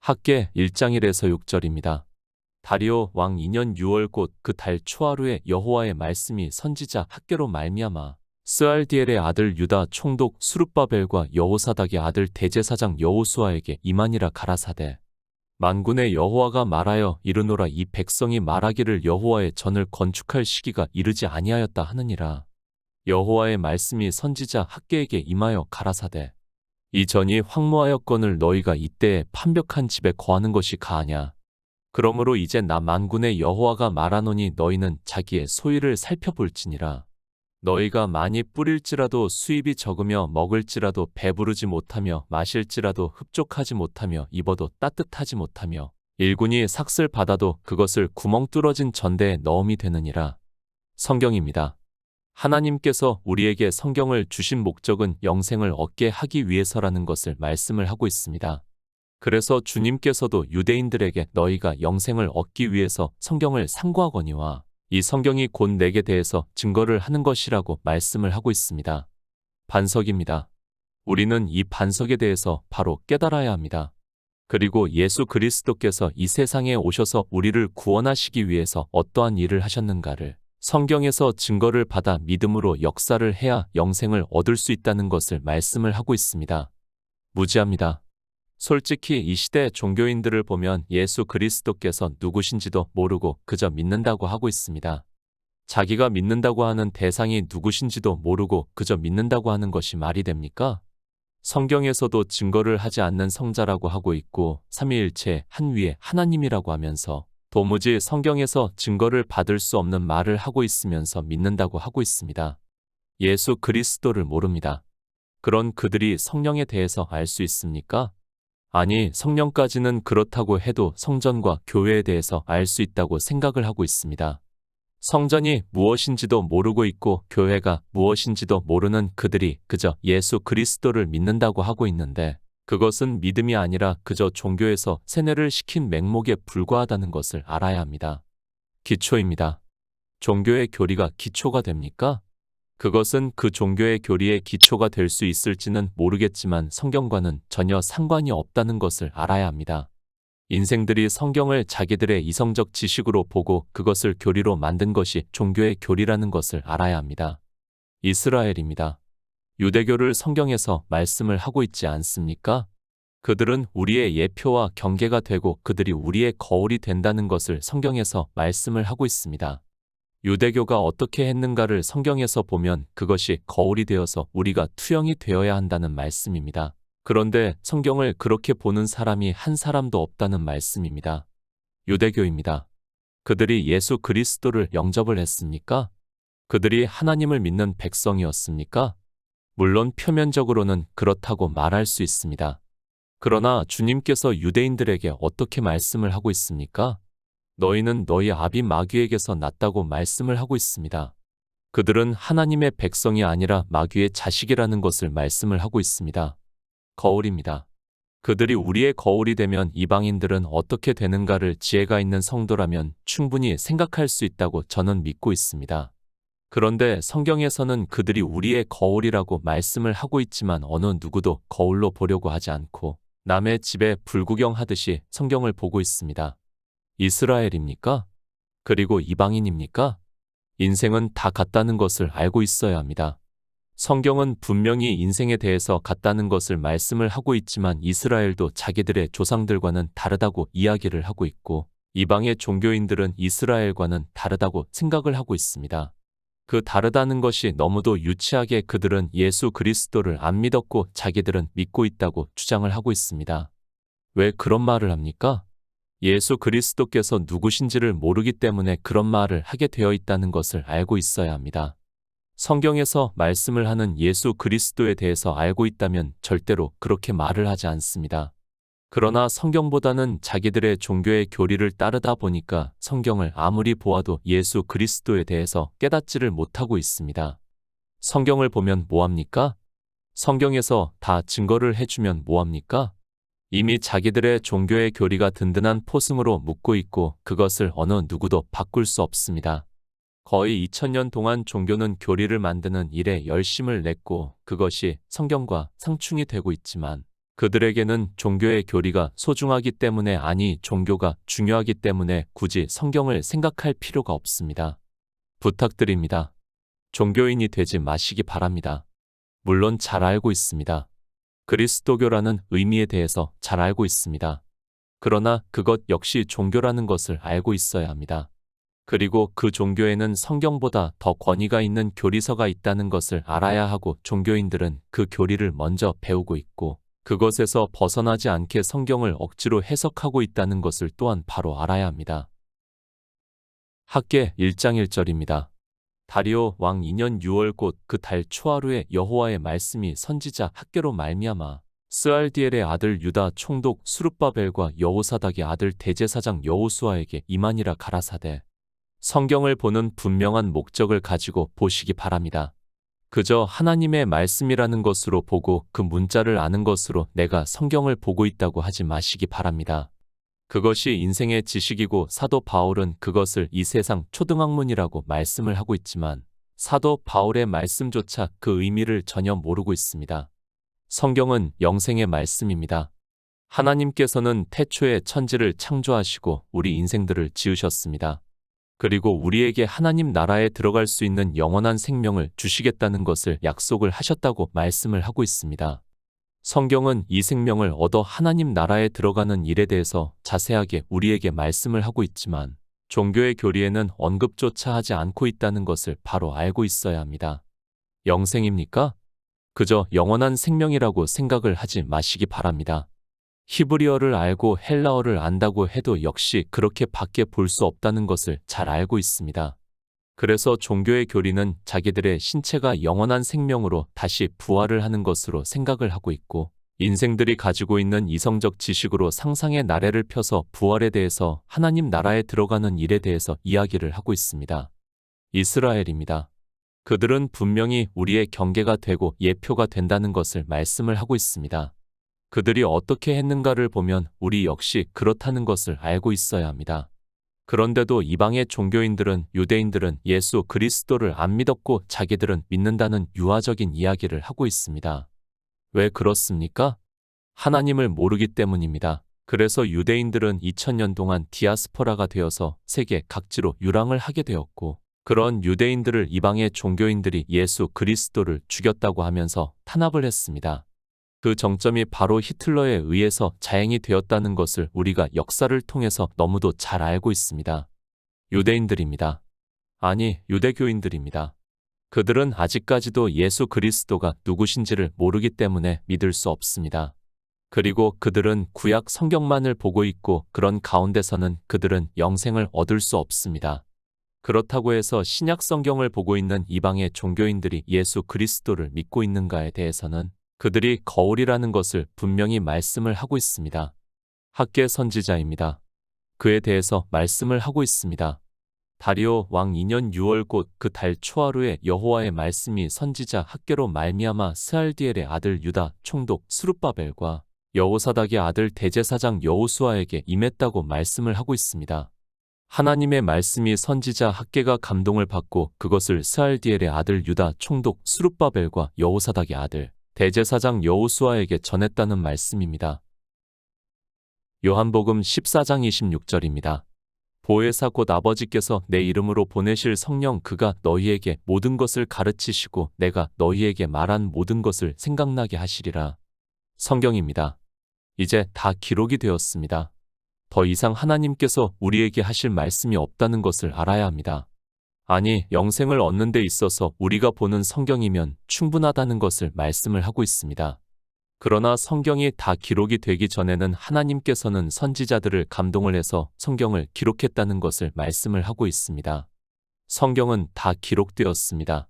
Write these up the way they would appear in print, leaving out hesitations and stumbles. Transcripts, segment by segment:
학개 1장 1에서 6절입니다. 다리오 왕 2년 6월 곧 그 달 초하루에 여호와의 말씀이 선지자 학개로 말미암아 스알디엘의 아들 유다 총독 수룹바벨과 여호사닥의 아들 대제사장 여호수아에게 임하니라 가라사대 만군의 여호와가 말하여 이르노라 이 백성이 말하기를 여호와의 전을 건축할 시기가 이르지 아니하였다 하느니라. 여호와의 말씀이 선지자 학개에게 임하여 가라사대 이 전이 황무하였거늘 너희가 이때에 판벽한 집에 거하는 것이 가하냐. 그러므로 이제 나 만군의 여호와가 말하노니 너희는 자기의 소유를 살펴볼지니라. 너희가 많이 뿌릴지라도 수입이 적으며 먹을지라도 배부르지 못하며 마실지라도 흡족하지 못하며 입어도 따뜻하지 못하며 일군이 삭슬 받아도 그것을 구멍 뚫어진 전대에 넣음이 되느니라. 성경입니다. 하나님께서 우리에게 성경을 주신 목적은 영생을 얻게 하기 위해서라는 것을 말씀을 하고 있습니다. 그래서 주님께서도 유대인들에게 너희가 영생을 얻기 위해서 성경을 상고하거니와 이 성경이 곧 내게 대해서 증거를 하는 것이라고 말씀을 하고 있습니다. 반석입니다. 우리는 이 반석에 대해서 바로 깨달아야 합니다. 그리고 예수 그리스도께서 이 세상에 오셔서 우리를 구원하시기 위해서 어떠한 일을 하셨는가를 성경에서 증거를 받아 믿음으로 역사를 해야 영생을 얻을 수 있다는 것을 말씀을 하고 있습니다. 무지합니다. 솔직히 이 시대 종교인들을 보면 예수 그리스도께서 누구신지도 모르고 그저 믿는다고 하고 있습니다. 자기가 믿는다고 하는 대상이 누구신지도 모르고 그저 믿는다고 하는 것이 말이 됩니까? 성경에서도 증거를 하지 않는 성자라고 하고 있고 삼위일체 한 위에 하나님이라고 하면서 도무지 성경에서 증거를 받을 수 없는 말을 하고 있으면서 믿는다고 하고 있습니다. 예수 그리스도를 모릅니다. 그런 그들이 성령에 대해서 알 수 있습니까? 아니, 성령까지는 그렇다고 해도 성전과 교회에 대해서 알 수 있다고 생각을 하고 있습니다. 성전이 무엇인지도 모르고 있고 교회가 무엇인지도 모르는 그들이 그저 예수 그리스도를 믿는다고 하고 있는데 그것은 믿음이 아니라 그저 종교에서 세뇌를 시킨 맹목에 불과하다는 것을 알아야 합니다. 기초입니다. 종교의 교리가 기초가 됩니까? 그것은 그 종교의 교리의 기초가 될 수 있을지는 모르겠지만 성경과는 전혀 상관이 없다는 것을 알아야 합니다. 인생들이 성경을 자기들의 이성적 지식으로 보고 그것을 교리로 만든 것이 종교의 교리라는 것을 알아야 합니다. 이스라엘입니다. 유대교를 성경에서 말씀을 하고 있지 않습니까? 그들은 우리의 예표와 경계가 되고 그들이 우리의 거울이 된다는 것을 성경에서 말씀을 하고 있습니다. 유대교가 어떻게 했는가를 성경에서 보면 그것이 거울이 되어서 우리가 투영이 되어야 한다는 말씀입니다. 그런데 성경을 그렇게 보는 사람이 한 사람도 없다는 말씀입니다. 유대교입니다. 그들이 예수 그리스도를 영접을 했습니까? 그들이 하나님을 믿는 백성이었습니까? 물론 표면적으로는 그렇다고 말할 수 있습니다. 그러나 주님께서 유대인들에게 어떻게 말씀을 하고 있습니까? 너희는 너희 아비 마귀에게서 났다고 말씀을 하고 있습니다. 그들은 하나님의 백성이 아니라 마귀의 자식이라는 것을 말씀을 하고 있습니다. 거울입니다. 그들이 우리의 거울이 되면 이방인들은 어떻게 되는가를 지혜가 있는 성도라면 충분히 생각할 수 있다고 저는 믿고 있습니다. 그런데 성경에서는 그들이 우리의 거울이라고 말씀을 하고 있지만 어느 누구도 거울로 보려고 하지 않고 남의 집에 불구경하듯이 성경을 보고 있습니다. 이스라엘입니까? 그리고 이방인입니까? 인생은 다 같다는 것을 알고 있어야 합니다. 성경은 분명히 인생에 대해서 같다는 것을 말씀을 하고 있지만 이스라엘도 자기들의 조상들과는 다르다고 이야기를 하고 있고 이방의 종교인들은 이스라엘과는 다르다고 생각을 하고 있습니다. 그 다르다는 것이 너무도 유치하게 그들은 예수 그리스도를 안 믿었고 자기들은 믿고 있다고 주장을 하고 있습니다. 왜 그런 말을 합니까? 예수 그리스도께서 누구신지를 모르기 때문에 그런 말을 하게 되어 있다는 것을 알고 있어야 합니다. 성경에서 말씀을 하는 예수 그리스도에 대해서 알고 있다면 절대로 그렇게 말을 하지 않습니다. 그러나 성경보다는 자기들의 종교의 교리를 따르다 보니까 성경을 아무리 보아도 예수 그리스도에 대해서 깨닫지를 못하고 있습니다. 성경을 보면 뭐합니까? 성경에서 다 증거를 해주면 뭐합니까? 이미 자기들의 종교의 교리가 든든한 포승으로 묻고 있고 그것을 어느 누구도 바꿀 수 없습니다. 거의 2000년 동안 종교는 교리를 만드는 일에 열심을 냈고 그것이 성경과 상충이 되고 있지만 그들에게는 종교의 교리가 소중하기 때문에 아니 종교가 중요하기 때문에 굳이 성경을 생각할 필요가 없습니다. 부탁드립니다. 종교인이 되지 마시기 바랍니다. 물론 잘 알고 있습니다. 그리스도교라는 의미에 대해서 잘 알고 있습니다. 그러나 그것 역시 종교라는 것을 알고 있어야 합니다. 그리고 그 종교에는 성경보다 더 권위가 있는 교리서가 있다는 것을 알아야 하고 종교인들은 그 교리를 먼저 배우고 있고 그것에서 벗어나지 않게 성경을 억지로 해석하고 있다는 것을 또한 바로 알아야 합니다. 학계 1장 1절입니다. 다리오 왕 2년 6월 곧 그 달 초하루에 여호와의 말씀이 선지자 학계로 말미암아 스알디엘의 아들 유다 총독 수룹바벨과 여호사닥의 아들 대제사장 여호수아에게 임하니라 가라사대. 성경을 보는 분명한 목적을 가지고 보시기 바랍니다. 그저 하나님의 말씀이라는 것으로 보고 그 문자를 아는 것으로 내가 성경을 보고 있다고 하지 마시기 바랍니다. 그것이 인생의 지식이고 사도 바울은 그것을 이 세상 초등학문이라고 말씀을 하고 있지만 사도 바울의 말씀조차 그 의미를 전혀 모르고 있습니다. 성경은 영생의 말씀입니다. 하나님께서는 태초에 천지를 창조하시고 우리 인생들을 지으셨습니다. 그리고 우리에게 하나님 나라에 들어갈 수 있는 영원한 생명을 주시겠다는 것을 약속을 하셨다고 말씀을 하고 있습니다. 성경은 이 생명을 얻어 하나님 나라에 들어가는 일에 대해서 자세하게 우리에게 말씀을 하고 있지만 종교의 교리에는 언급조차 하지 않고 있다는 것을 바로 알고 있어야 합니다. 영생입니까? 그저 영원한 생명이라고 생각을 하지 마시기 바랍니다. 히브리어를 알고 헬라어를 안다고 해도 역시 그렇게 밖에 볼 수 없다는 것을 잘 알고 있습니다. 그래서 종교의 교리는 자기들의 신체가 영원한 생명으로 다시 부활을 하는 것으로 생각을 하고 있고 인생들이 가지고 있는 이성적 지식으로 상상의 나래를 펴서 부활에 대해서 하나님 나라에 들어가는 일에 대해서 이야기를 하고 있습니다. 이스라엘입니다. 그들은 분명히 우리의 경계가 되고 예표가 된다는 것을 말씀을 하고 있습니다. 그들이 어떻게 했는가를 보면 우리 역시 그렇다는 것을 알고 있어야 합니다. 그런데도 이방의 종교인들은 유대인들은 예수 그리스도를 안 믿었고 자기들은 믿는다는 유아적인 이야기를 하고 있습니다. 왜 그렇습니까? 하나님을 모르기 때문입니다. 그래서 유대인들은 2000년 동안 디아스포라가 되어서 세계 각지로 유랑을 하게 되었고 그런 유대인들을 이방의 종교인들이 예수 그리스도를 죽였다고 하면서 탄압을 했습니다. 그 정점이 바로 히틀러에 의해서 자행이 되었다는 것을 우리가 역사를 통해서 너무도 잘 알고 있습니다. 유대인들입니다. 아니, 유대교인들입니다. 그들은 아직까지도 예수 그리스도가 누구신지를 모르기 때문에 믿을 수 없습니다. 그리고 그들은 구약 성경만을 보고 있고 그런 가운데서는 그들은 영생을 얻을 수 없습니다. 그렇다고 해서 신약 성경을 보고 있는 이방의 종교인들이 예수 그리스도를 믿고 있는가에 대해서는 그들이 거울이라는 것을 분명히 말씀을 하고 있습니다. 학계 선지자입니다. 그에 대해서 말씀을 하고 있습니다. 다리오 왕 2년 6월 곧 그 달 초하루에 여호와의 말씀이 선지자 학계로 말미암아 스알디엘의 아들 유다 총독 수룹바벨과 여호사닥의 아들 대제사장 여호수아에게 임했다고 말씀을 하고 있습니다. 하나님의 말씀이 선지자 학계가 감동을 받고 그것을 스알디엘의 아들 유다 총독 수룹바벨과 여호사닥의 아들 대제사장 여호수아에게 전했다는 말씀입니다. 요한복음 14장 26절입니다. 보혜사 곧 아버지께서 내 이름으로 보내실 성령 그가 너희에게 모든 것을 가르치시고 내가 너희에게 말한 모든 것을 생각나게 하시리라. 성경입니다. 이제 다 기록이 되었습니다. 더 이상 하나님께서 우리에게 하실 말씀이 없다는 것을 알아야 합니다. 아니, 영생을 얻는 데 있어서 우리가 보는 성경이면 충분하다는 것을 말씀을 하고 있습니다. 그러나 성경이 다 기록이 되기 전에는 하나님께서는 선지자들을 감동을 해서 성경을 기록했다는 것을 말씀을 하고 있습니다. 성경은 다 기록되었습니다.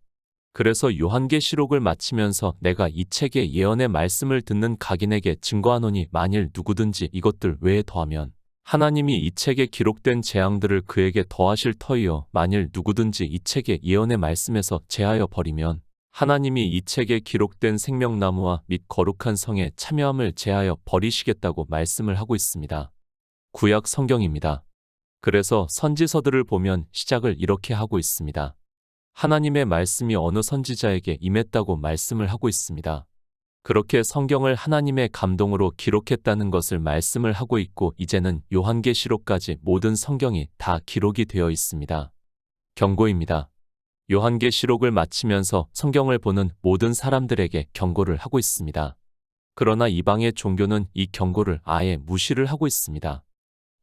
그래서 요한계시록을 마치면서 내가 이 책의 예언의 말씀을 듣는 각인에게 증거하노니 만일 누구든지 이것들 외에 더하면 하나님이 이 책에 기록된 재앙들을 그에게 더하실 터이요 만일 누구든지 이 책의 예언의 말씀에서 제하여 버리면 하나님이 이 책에 기록된 생명나무와 및 거룩한 성에 참여함을 제하여 버리시겠다고 말씀을 하고 있습니다. 구약 성경입니다. 그래서 선지서들을 보면 시작을 이렇게 하고 있습니다. 하나님의 말씀이 어느 선지자에게 임했다고 말씀을 하고 있습니다. 그렇게 성경을 하나님의 감동으로 기록했다는 것을 말씀을 하고 있고 이제는 요한계시록까지 모든 성경이 다 기록이 되어 있습니다. 경고입니다. 요한계시록을 마치면서 성경을 보는 모든 사람들에게 경고를 하고 있습니다. 그러나 이방의 종교는 이 경고를 아예 무시를 하고 있습니다.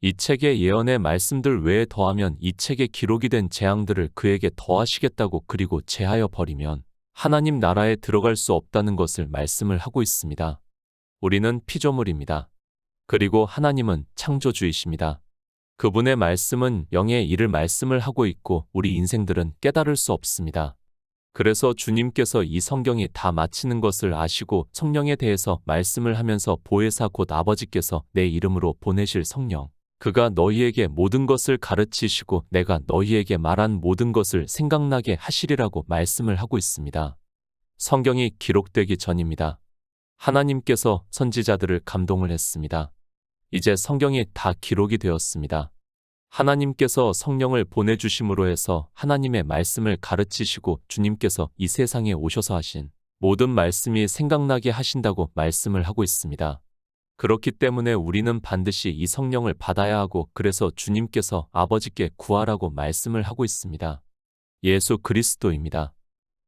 이 책의 예언의 말씀들 외에 더하면 이 책에 기록이 된 재앙들을 그에게 더하시겠다고 그리고 제하여 버리면 하나님 나라에 들어갈 수 없다는 것을 말씀을 하고 있습니다. 우리는 피조물입니다. 그리고 하나님은 창조주이십니다. 그분의 말씀은 영의 일을 말씀을 하고 있고 우리 인생들은 깨달을 수 없습니다. 그래서 주님께서 이 성경이 다 마치는 것을 아시고 성령에 대해서 말씀을 하면서 보혜사 곧 아버지께서 내 이름으로 보내실 성령, 그가 너희에게 모든 것을 가르치시고 내가 너희에게 말한 모든 것을 생각나게 하시리라고 말씀을 하고 있습니다. 성경이 기록되기 전입니다. 하나님께서 선지자들을 감동을 했습니다. 이제 성경이 다 기록이 되었습니다. 하나님께서 성령을 보내주심으로 해서 하나님의 말씀을 가르치시고 주님께서 이 세상에 오셔서 하신 모든 말씀이 생각나게 하신다고 말씀을 하고 있습니다. 그렇기 때문에 우리는 반드시 이 성령을 받아야 하고 그래서 주님께서 아버지께 구하라고 말씀을 하고 있습니다. 예수 그리스도입니다.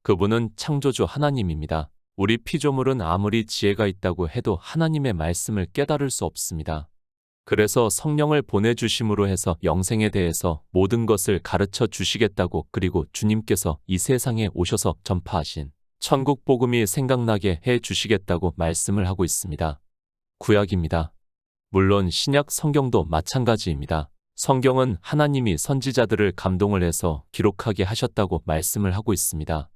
그분은 창조주 하나님입니다. 우리 피조물은 아무리 지혜가 있다고 해도 하나님의 말씀을 깨달을 수 없습니다. 그래서 성령을 보내주심으로 해서 영생에 대해서 모든 것을 가르쳐 주시겠다고 그리고 주님께서 이 세상에 오셔서 전파하신 천국 복음이 생각나게 해 주시겠다고 말씀을 하고 있습니다. 구약입니다. 물론 신약 성경도 마찬가지입니다. 성경은 하나님이 선지자들을 감동을 해서 기록하게 하셨다고 말씀을 하고 있습니다.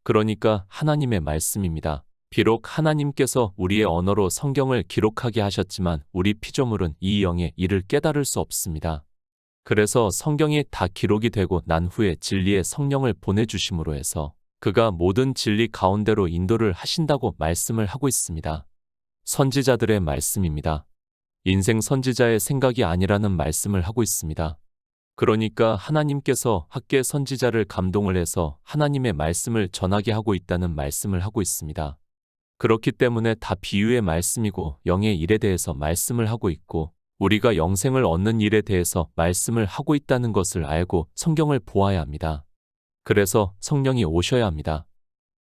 그러니까 하나님의 말씀입니다. 비록 하나님께서 우리의 언어로 성경을 기록하게 하셨지만 우리 피조물은 이 영의 일을 깨달을 수 없습니다. 그래서 성경이 다 기록이 되고 난 후에 진리의 성령을 보내주심으로 해서 그가 모든 진리 가운데로 인도를 하신다고 말씀을 하고 있습니다. 선지자들의 말씀입니다. 인생 선지자의 생각이 아니라는 말씀을 하고 있습니다. 그러니까 하나님께서 학계 선지자를 감동을 해서 하나님의 말씀을 전하게 하고 있다는 말씀을 하고 있습니다. 그렇기 때문에 다 비유의 말씀이고 영의 일에 대해서 말씀을 하고 있고 우리가 영생을 얻는 일에 대해서 말씀을 하고 있다는 것을 알고 성경을 보아야 합니다. 그래서 성령이 오셔야 합니다.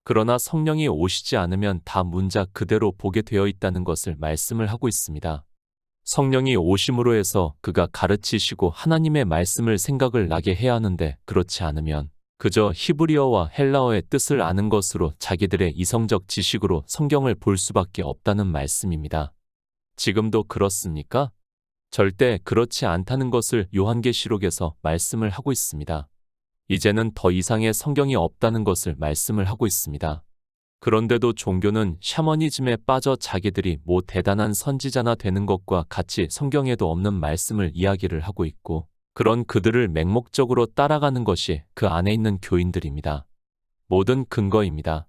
그러나 성령이 오시지 않으면 다 문자 그대로 보게 되어 있다는 것을 말씀을 하고 있습니다. 성령이 오심으로 해서 그가 가르치시고 하나님의 말씀을 생각을 나게 해야 하는데 그렇지 않으면 그저 히브리어와 헬라어의 뜻을 아는 것으로 자기들의 이성적 지식으로 성경을 볼 수밖에 없다는 말씀입니다. 지금도 그렇습니까? 절대 그렇지 않다는 것을 요한계시록에서 말씀을 하고 있습니다. 이제는 더 이상의 성경이 없다는 것을 말씀을 하고 있습니다. 그런데도 종교는 샤머니즘에 빠져 자기들이 뭐 대단한 선지자나 되는 것과 같이 성경에도 없는 말씀을 이야기를 하고 있고 그런 그들을 맹목적으로 따라가는 것이 그 안에 있는 교인들입니다. 모든 근거입니다.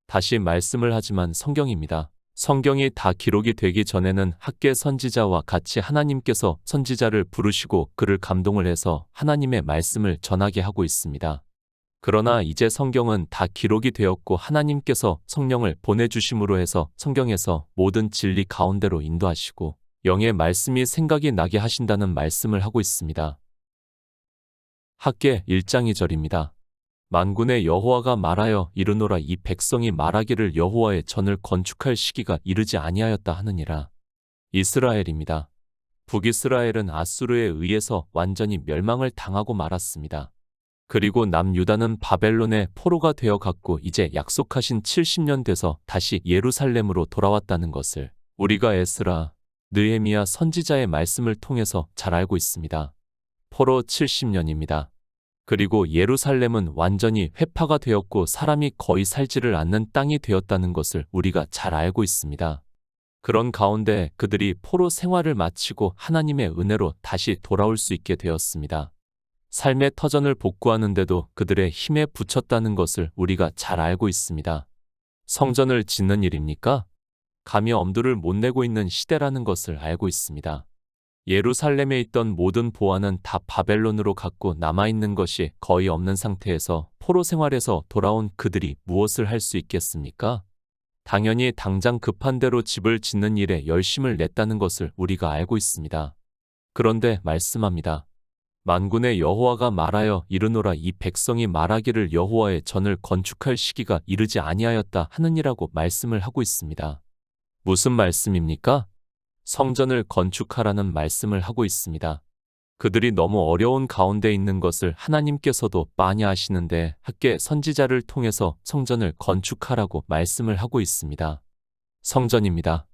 다시 말씀을 하지만 성경입니다. 성경이 다 기록이 되기 전에는 학계 선지자와 같이 하나님께서 선지자를 부르시고 그를 감동을 해서 하나님의 말씀을 전하게 하고 있습니다. 그러나 이제 성경은 다 기록이 되었고 하나님께서 성령을 보내주심으로 해서 성경에서 모든 진리 가운데로 인도하시고 영의 말씀이 생각이 나게 하신다는 말씀을 하고 있습니다. 학계 1장 2절입니다. 만군의 여호와가 말하여 이르노라 이 백성이 말하기를 여호와의 전을 건축할 시기가 이르지 아니하였다 하느니라. 이스라엘입니다. 북이스라엘은 아수르에 의해서 완전히 멸망을 당하고 말았습니다. 그리고 남유다는 바벨론의 포로가 되어 갔고 이제 약속하신 70년 돼서 다시 예루살렘으로 돌아왔다는 것을 우리가 에스라, 느헤미야 선지자의 말씀을 통해서 잘 알고 있습니다. 포로 70년입니다. 그리고 예루살렘은 완전히 회파가 되었고 사람이 거의 살지를 않는 땅이 되었다는 것을 우리가 잘 알고 있습니다. 그런 가운데 그들이 포로 생활을 마치고 하나님의 은혜로 다시 돌아올 수 있게 되었습니다. 삶의 터전을 복구하는데도 그들의 힘에 부쳤다는 것을 우리가 잘 알고 있습니다. 성전을 짓는 일입니까? 감히 엄두를 못 내고 있는 시대라는 것을 알고 있습니다. 예루살렘에 있던 모든 보화는 다 바벨론으로 갔고 남아있는 것이 거의 없는 상태에서 포로 생활에서 돌아온 그들이 무엇을 할 수 있겠습니까? 당연히 당장 급한 대로 집을 짓는 일에 열심을 냈다는 것을 우리가 알고 있습니다. 그런데 말씀합니다. 만군의 여호와가 말하여 이르노라 이 백성이 말하기를 여호와의 전을 건축할 시기가 이르지 아니하였다 하느니라고 말씀을 하고 있습니다. 무슨 말씀입니까? 성전을 건축하라는 말씀을 하고 있습니다. 그들이 너무 어려운 가운데 있는 것을 하나님께서도 많이 아시는데 학개 선지자를 통해서 성전을 건축하라고 말씀을 하고 있습니다. 성전입니다.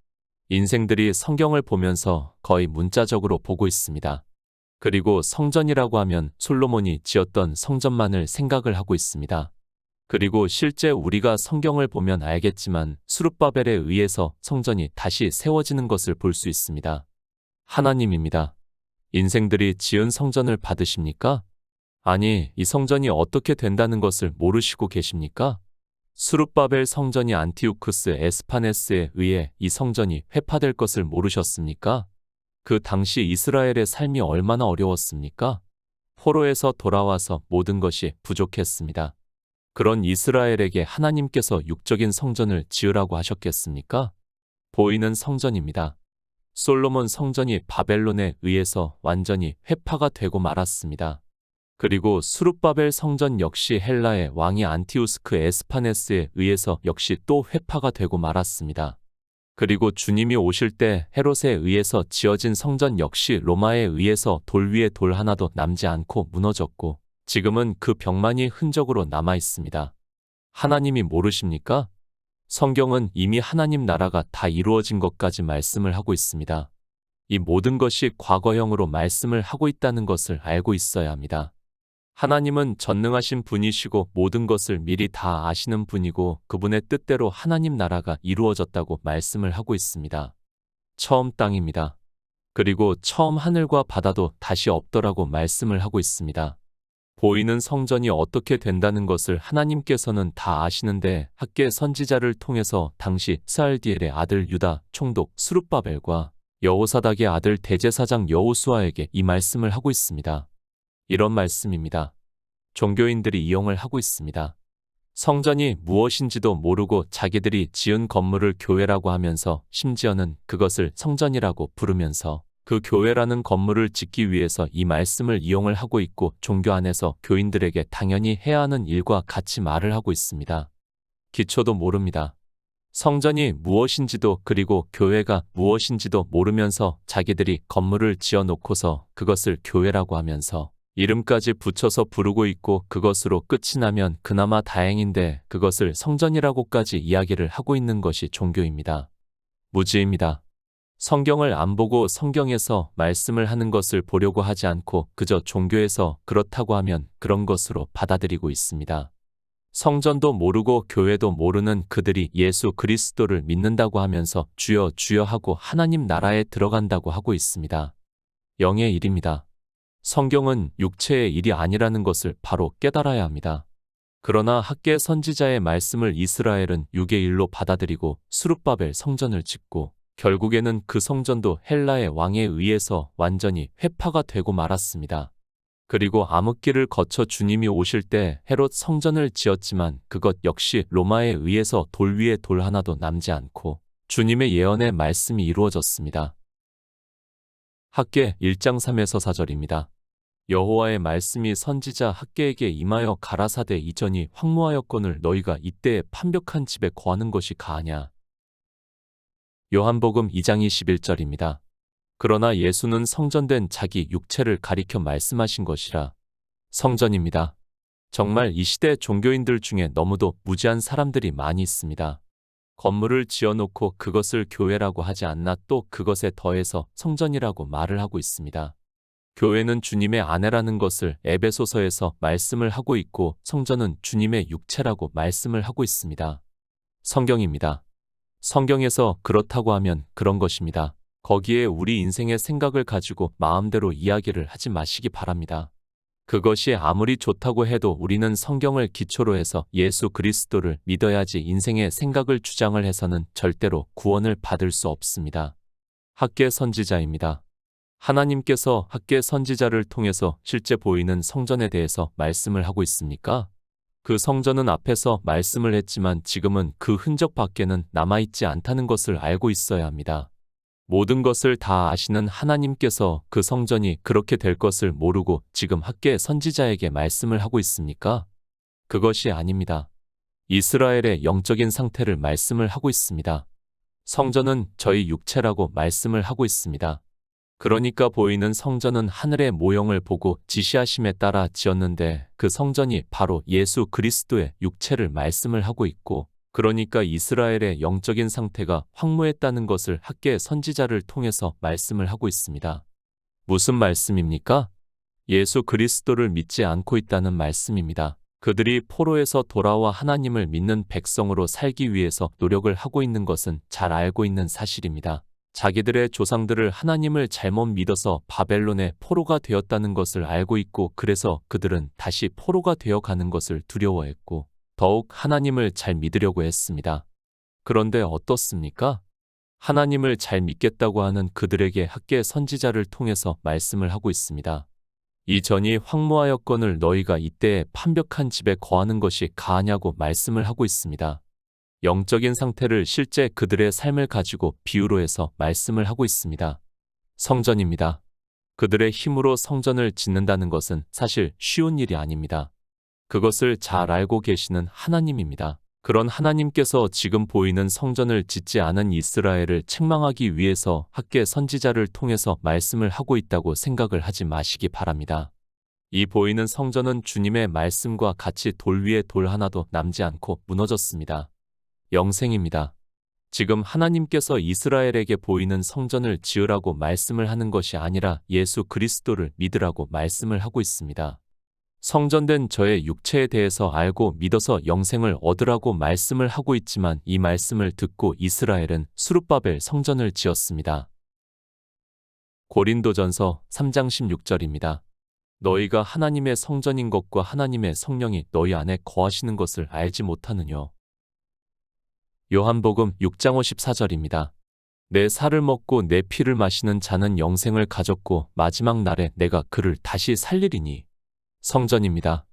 인생들이 성경을 보면서 거의 문자적으로 보고 있습니다. 그리고 성전이라고 하면 솔로몬이 지었던 성전만을 생각을 하고 있습니다. 그리고 실제 우리가 성경을 보면 알겠지만 수룹바벨에 의해서 성전이 다시 세워지는 것을 볼 수 있습니다. 하나님입니다. 인생들이 지은 성전을 받으십니까? 아니, 이 성전이 어떻게 된다는 것을 모르시고 계십니까? 수룹바벨 성전이 안티오쿠스 에스파네스에 의해 이 성전이 회파될 것을 모르셨습니까? 그 당시 이스라엘의 삶이 얼마나 어려웠습니까? 포로에서 돌아와서 모든 것이 부족했습니다. 그런 이스라엘에게 하나님께서 육적인 성전을 지으라고 하셨겠습니까? 보이는 성전입니다. 솔로몬 성전이 바벨론에 의해서 완전히 회파가 되고 말았습니다. 그리고 수룹바벨 성전 역시 헬라의 왕이 안티우스크 에스파네스에 의해서 역시 또 회파가 되고 말았습니다. 그리고 주님이 오실 때 헤롯에 의해서 지어진 성전 역시 로마에 의해서 돌 위에 돌 하나도 남지 않고 무너졌고 지금은 그 벽만이 흔적으로 남아 있습니다. 하나님이 모르십니까? 성경은 이미 하나님 나라가 다 이루어진 것까지 말씀을 하고 있습니다. 이 모든 것이 과거형으로 말씀을 하고 있다는 것을 알고 있어야 합니다. 하나님은 전능하신 분이시고 모든 것을 미리 다 아시는 분이고 그분의 뜻대로 하나님 나라가 이루어졌다고 말씀을 하고 있습니다. 처음 땅입니다. 그리고 처음 하늘과 바다도 다시 없더라고 말씀을 하고 있습니다. 보이는 성전이 어떻게 된다는 것을 하나님께서는 다 아시는데 학개 선지자를 통해서 당시 스알디엘의 아들 유다 총독 수룹바벨과 여호사닥의 아들 대제사장 여호수아에게 이 말씀을 하고 있습니다. 이런 말씀입니다. 종교인들이 이용을 하고 있습니다. 성전이 무엇인지도 모르고 자기들이 지은 건물을 교회라고 하면서 심지어는 그것을 성전이라고 부르면서 그 교회라는 건물을 짓기 위해서 이 말씀을 이용을 하고 있고 종교 안에서 교인들에게 당연히 해야 하는 일과 같이 말을 하고 있습니다. 기초도 모릅니다. 성전이 무엇인지도 그리고 교회가 무엇인지도 모르면서 자기들이 건물을 지어놓고서 그것을 교회라고 하면서 이름까지 붙여서 부르고 있고 그것으로 끝이 나면 그나마 다행인데 그것을 성전이라고까지 이야기를 하고 있는 것이 종교입니다. 무지입니다. 성경을 안 보고 성경에서 말씀을 하는 것을 보려고 하지 않고 그저 종교에서 그렇다고 하면 그런 것으로 받아들이고 있습니다. 성전도 모르고 교회도 모르는 그들이 예수 그리스도를 믿는다고 하면서 주여 주여 하고 하나님 나라에 들어간다고 하고 있습니다. 영의 일입니다. 성경은 육체의 일이 아니라는 것을 바로 깨달아야 합니다. 그러나 학개 선지자의 말씀을 이스라엘은 육의 일로 받아들이고 수룹바벨 성전을 짓고 결국에는 그 성전도 헬라의 왕에 의해서 완전히 회파가 되고 말았습니다. 그리고 암흑기를 거쳐 주님이 오실 때 헤롯 성전을 지었지만 그것 역시 로마에 의해서 돌 위에 돌 하나도 남지 않고 주님의 예언의 말씀이 이루어졌습니다. 학개 1장 3에서 4절입니다. 여호와의 말씀이 선지자 학개에게 임하여 가라사대 이전이 황무하였거늘 너희가 이때에 판벽한 집에 거하는 것이 가하냐. 요한복음 2장 21절입니다. 그러나 예수는 성전된 자기 육체를 가리켜 말씀하신 것이라. 성전입니다. 정말 이 시대 종교인들 중에 너무도 무지한 사람들이 많이 있습니다. 건물을 지어놓고 그것을 교회라고 하지 않나 또 그것에 더해서 성전이라고 말을 하고 있습니다. 교회는 주님의 아내라는 것을 에베소서에서 말씀을 하고 있고 성전은 주님의 육체라고 말씀을 하고 있습니다. 성경입니다. 성경에서 그렇다고 하면 그런 것입니다. 거기에 우리 인생의 생각을 가지고 마음대로 이야기를 하지 마시기 바랍니다. 그것이 아무리 좋다고 해도 우리는 성경을 기초로 해서 예수 그리스도를 믿어야지 인생의 생각을 주장을 해서는 절대로 구원을 받을 수 없습니다. 학개 선지자입니다. 하나님께서 학개 선지자를 통해서 실제 보이는 성전에 대해서 말씀을 하고 있습니까? 그 성전은 앞에서 말씀을 했지만 지금은 그 흔적밖에는 남아있지 않다는 것을 알고 있어야 합니다. 모든 것을 다 아시는 하나님께서 그 성전이 그렇게 될 것을 모르고 지금 학계 선지자에게 말씀을 하고 있습니까? 그것이 아닙니다. 이스라엘의 영적인 상태를 말씀을 하고 있습니다. 성전은 저희 육체라고 말씀을 하고 있습니다. 그러니까 보이는 성전은 하늘의 모형을 보고 지시하심에 따라 지었는데 그 성전이 바로 예수 그리스도의 육체를 말씀을 하고 있고, 그러니까 이스라엘의 영적인 상태가 황무했다는 것을 학계 선지자를 통해서 말씀을 하고 있습니다. 무슨 말씀입니까? 예수 그리스도를 믿지 않고 있다는 말씀입니다. 그들이 포로에서 돌아와 하나님을 믿는 백성으로 살기 위해서 노력을 하고 있는 것은 잘 알고 있는 사실입니다. 자기들의 조상들을 하나님을 잘못 믿어서 바벨론의 포로가 되었다는 것을 알고 있고, 그래서 그들은 다시 포로가 되어 가는 것을 두려워했고 더욱 하나님을 잘 믿으려고 했습니다. 그런데 어떻습니까? 하나님을 잘 믿겠다고 하는 그들에게 학계 선지자를 통해서 말씀을 하고 있습니다. 이 전이 황무하였거늘 너희가 이때에 판벽한 집에 거하는 것이 가하냐고 말씀을 하고 있습니다. 영적인 상태를 실제 그들의 삶을 가지고 비유로 해서 말씀을 하고 있습니다. 성전입니다. 그들의 힘으로 성전을 짓는다는 것은 사실 쉬운 일이 아닙니다. 그것을 잘 알고 계시는 하나님입니다. 그런 하나님께서 지금 보이는 성전을 짓지 않은 이스라엘을 책망하기 위해서 학계 선지자를 통해서 말씀을 하고 있다고 생각을 하지 마시기 바랍니다. 이 보이는 성전은 주님의 말씀과 같이 돌 위에 돌 하나도 남지 않고 무너졌습니다. 영생입니다. 지금 하나님께서 이스라엘에게 보이는 성전을 지으라고 말씀을 하는 것이 아니라 예수 그리스도를 믿으라고 말씀을 하고 있습니다. 성전된 저의 육체에 대해서 알고 믿어서 영생을 얻으라고 말씀을 하고 있지만 이 말씀을 듣고 이스라엘은 수룹바벨 성전을 지었습니다. 고린도전서 3장 16절입니다. 너희가 하나님의 성전인 것과 하나님의 성령이 너희 안에 거하시는 것을 알지 못하느뇨. 요한복음 6장 54절입니다. 내 살을 먹고 내 피를 마시는 자는 영생을 가졌고 마지막 날에 내가 그를 다시 살리리니. 성전입니다.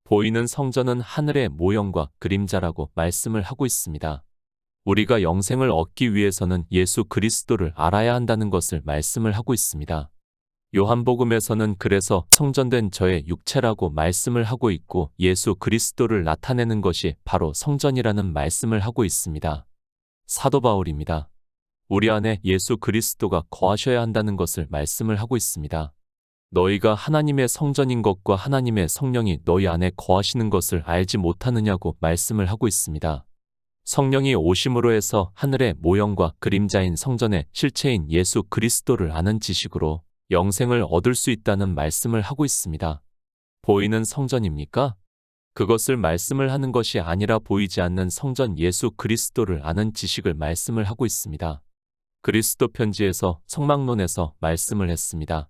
보이는 성전은 하늘의 모형과 그림자라고 말씀을 하고 있습니다. 우리가 영생을 얻기 위해서는 예수 그리스도를 알아야 한다는 것을 말씀을 하고 있습니다. 요한복음에서는 그래서 성전된 저의 육체라고 말씀을 하고 있고 예수 그리스도를 나타내는 것이 바로 성전이라는 말씀을 하고 있습니다. 사도 바울입니다. 우리 안에 예수 그리스도가 거하셔야 한다는 것을 말씀을 하고 있습니다. 너희가 하나님의 성전인 것과 하나님의 성령이 너희 안에 거하시는 것을 알지 못하느냐고 말씀을 하고 있습니다. 성령이 오심으로 해서 하늘의 모형과 그림자인 성전의 실체인 예수 그리스도를 아는 지식으로 영생을 얻을 수 있다는 말씀을 하고 있습니다. 보이는 성전입니까? 그것을 말씀을 하는 것이 아니라 보이지 않는 성전 예수 그리스도를 아는 지식을 말씀을 하고 있습니다. 그리스도 편지에서 성막론에서 말씀을 했습니다.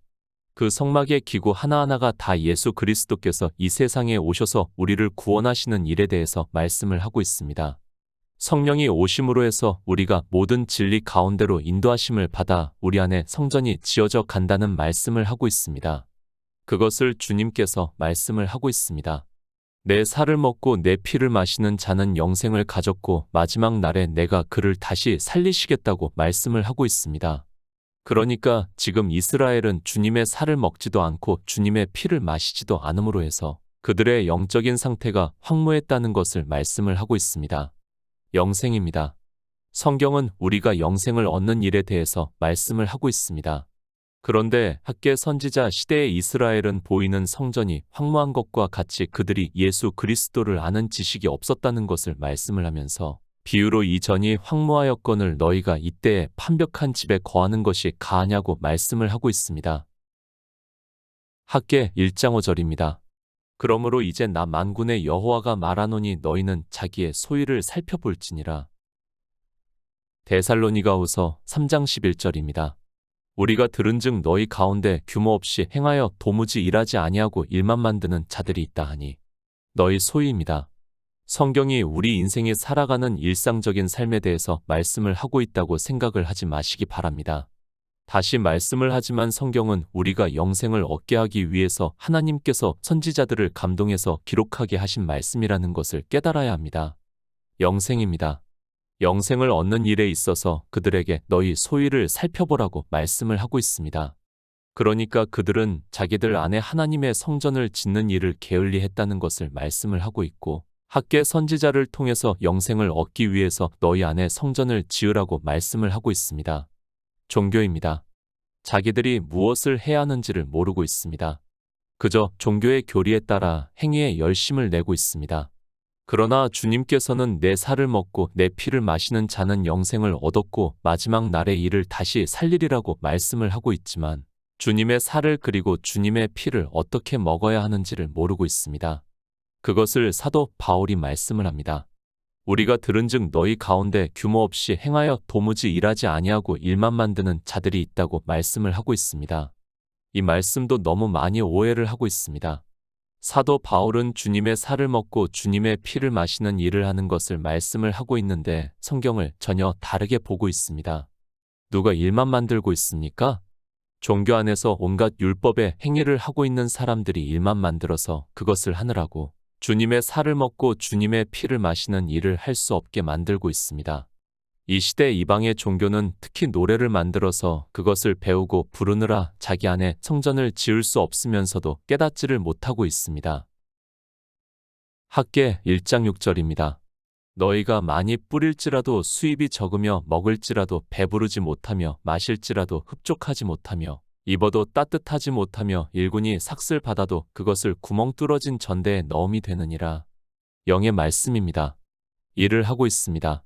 그 성막의 기구 하나하나가 다 예수 그리스도께서 이 세상에 오셔서 우리를 구원하시는 일에 대해서 말씀을 하고 있습니다. 성령이 오심으로 해서 우리가 모든 진리 가운데로 인도하심을 받아 우리 안에 성전이 지어져 간다는 말씀을 하고 있습니다. 그것을 주님께서 말씀을 하고 있습니다. 내 살을 먹고 내 피를 마시는 자는 영생을 가졌고 마지막 날에 내가 그를 다시 살리시겠다고 말씀을 하고 있습니다. 그러니까 지금 이스라엘은 주님의 살을 먹지도 않고 주님의 피를 마시지도 않음으로 해서 그들의 영적인 상태가 황무했다는 것을 말씀을 하고 있습니다. 영생입니다. 성경은 우리가 영생을 얻는 일에 대해서 말씀을 하고 있습니다. 그런데 학계 선지자 시대의 이스라엘은 보이는 성전이 황무한 것과 같이 그들이 예수 그리스도를 아는 지식이 없었다는 것을 말씀을 하면서 비유로 이 전이 황무하였거늘 너희가 이때에 판벽한 집에 거하는 것이 가하냐고 말씀을 하고 있습니다. 학계 1장 5절입니다. 그러므로 이제 나 만군의 여호와가 말하노니 너희는 자기의 소위를 살펴볼지니라. 데살로니가후서 3장 11절입니다. 우리가 들은즉 너희 가운데 규모 없이 행하여 도무지 일하지 아니하고 일만 만드는 자들이 있다 하니 너희 소위입니다. 성경이 우리 인생이 살아가는 일상적인 삶에 대해서 말씀을 하고 있다고 생각을 하지 마시기 바랍니다. 다시 말씀을 하지만 성경은 우리가 영생을 얻게 하기 위해서 하나님께서 선지자들을 감동해서 기록하게 하신 말씀이라는 것을 깨달아야 합니다. 영생입니다. 영생을 얻는 일에 있어서 그들에게 너희 소위를 살펴보라고 말씀을 하고 있습니다. 그러니까 그들은 자기들 안에 하나님의 성전을 짓는 일을 게을리 했다는 것을 말씀을 하고 있고, 학개 선지자를 통해서 영생을 얻기 위해서 너희 안에 성전을 지으라고 말씀을 하고 있습니다. 종교입니다. 자기들이 무엇을 해야 하는지를 모르고 있습니다. 그저 종교의 교리에 따라 행위에 열심을 내고 있습니다. 그러나 주님께서는 내 살을 먹고 내 피를 마시는 자는 영생을 얻었고 마지막 날에 이를 다시 살리리라고 말씀을 하고 있지만, 주님의 살을 그리고 주님의 피를 어떻게 먹어야 하는지를 모르고 있습니다. 그것을 사도 바울이 말씀을 합니다. 우리가 들은즉 너희 가운데 규모 없이 행하여 도무지 일하지 아니하고 일만 만드는 자들이 있다고 말씀을 하고 있습니다. 이 말씀도 너무 많이 오해를 하고 있습니다. 사도 바울은 주님의 살을 먹고 주님의 피를 마시는 일을 하는 것을 말씀을 하고 있는데 성경을 전혀 다르게 보고 있습니다. 누가 일만 만들고 있습니까? 종교 안에서 온갖 율법의 행위를 하고 있는 사람들이 일만 만들어서 그것을 하느라고 주님의 살을 먹고 주님의 피를 마시는 일을 할 수 없게 만들고 있습니다. 이 시대 이방의 종교는 특히 노래를 만들어서 그것을 배우고 부르느라 자기 안에 성전을 지을 수 없으면서도 깨닫지를 못하고 있습니다. 학개 1장 6절입니다. 너희가 많이 뿌릴지라도 수입이 적으며 먹을지라도 배부르지 못하며 마실지라도 흡족하지 못하며 입어도 따뜻하지 못하며 일군이 삭슬 받아도 그것을 구멍 뚫어진 전대에 넣음이 되느니라. 영의 말씀입니다. 일을 하고 있습니다.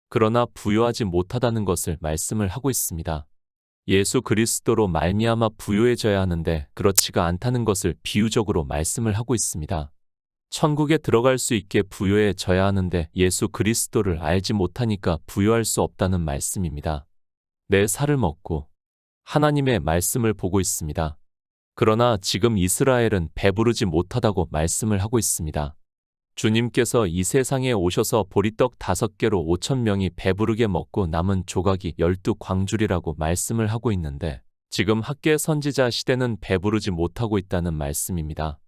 그러나 부유하지 못하다는 것을 말씀을 하고 있습니다. 예수 그리스도로 말미암아 부유해져야 하는데 그렇지가 않다는 것을 비유적으로 말씀을 하고 있습니다. 천국에 들어갈 수 있게 부유해져야 하는데 예수 그리스도를 알지 못하니까 부유할 수 없다는 말씀입니다. 내 살을 먹고 하나님의 말씀을 보고 있습니다. 그러나 지금 이스라엘은 배부르지 못하다고 말씀을 하고 있습니다. 주님께서 이 세상에 오셔서 보리떡 5개로 5,000명이 배부르게 먹고 남은 조각이 12광줄이라고 말씀을 하고 있는데 지금 학개 선지자 시대는 배부르지 못하고 있다는 말씀입니다.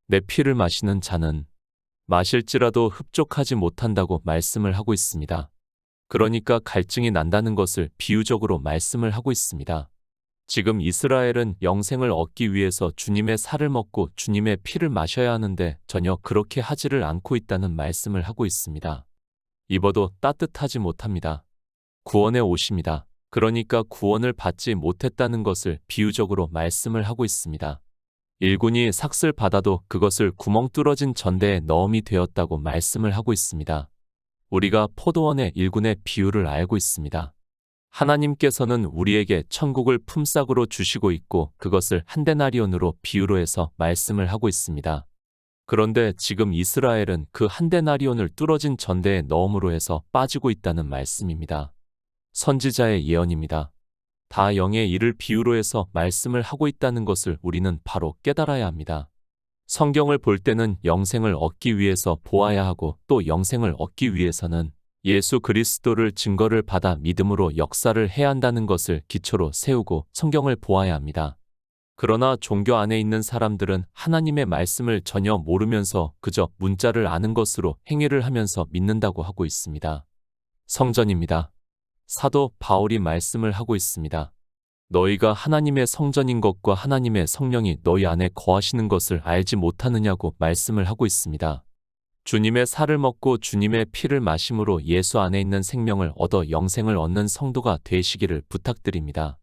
내 피를 마시는 자는 마실지라도 흡족하지 못한다고 말씀을 하고 있습니다. 그러니까 갈증이 난다는 것을 비유적으로 말씀을 하고 있습니다. 지금 이스라엘은 영생을 얻기 위해서 주님의 살을 먹고 주님의 피를 마셔야 하는데 전혀 그렇게 하지를 않고 있다는 말씀을 하고 있습니다. 입어도 따뜻하지 못합니다. 구원의 옷입니다. 그러니까 구원을 받지 못했다는 것을 비유적으로 말씀을 하고 있습니다. 일군이 삭슬 받아도 그것을 구멍 뚫어진 전대에 넣음이 되었다고 말씀을 하고 있습니다. 우리가 포도원의 일군의 비유를 알고 있습니다. 하나님께서는 우리에게 천국을 품삯으로 주시고 있고 그것을 한 데나리온으로 비유로 해서 말씀을 하고 있습니다. 그런데 지금 이스라엘은 그 한 데나리온을 뚫어진 전대에 넣음으로 해서 빠지고 있다는 말씀입니다. 선지자의 예언입니다. 다 영의 일을 비유로 해서 말씀을 하고 있다는 것을 우리는 바로 깨달아야 합니다. 성경을 볼 때는 영생을 얻기 위해서 보아야 하고 또 영생을 얻기 위해서는 예수 그리스도를 증거를 받아 믿음으로 역사를 해야 한다는 것을 기초로 세우고 성경을 보아야 합니다. 그러나 종교 안에 있는 사람들은 하나님의 말씀을 전혀 모르면서 그저 문자를 아는 것으로 행위를 하면서 믿는다고 하고 있습니다. 성전입니다. 사도 바울이 말씀을 하고 있습니다. 너희가 하나님의 성전인 것과 하나님의 성령이 너희 안에 거하시는 것을 알지 못하느냐고 말씀을 하고 있습니다. 주님의 살을 먹고 주님의 피를 마심으로 예수 안에 있는 생명을 얻어 영생을 얻는 성도가 되시기를 부탁드립니다.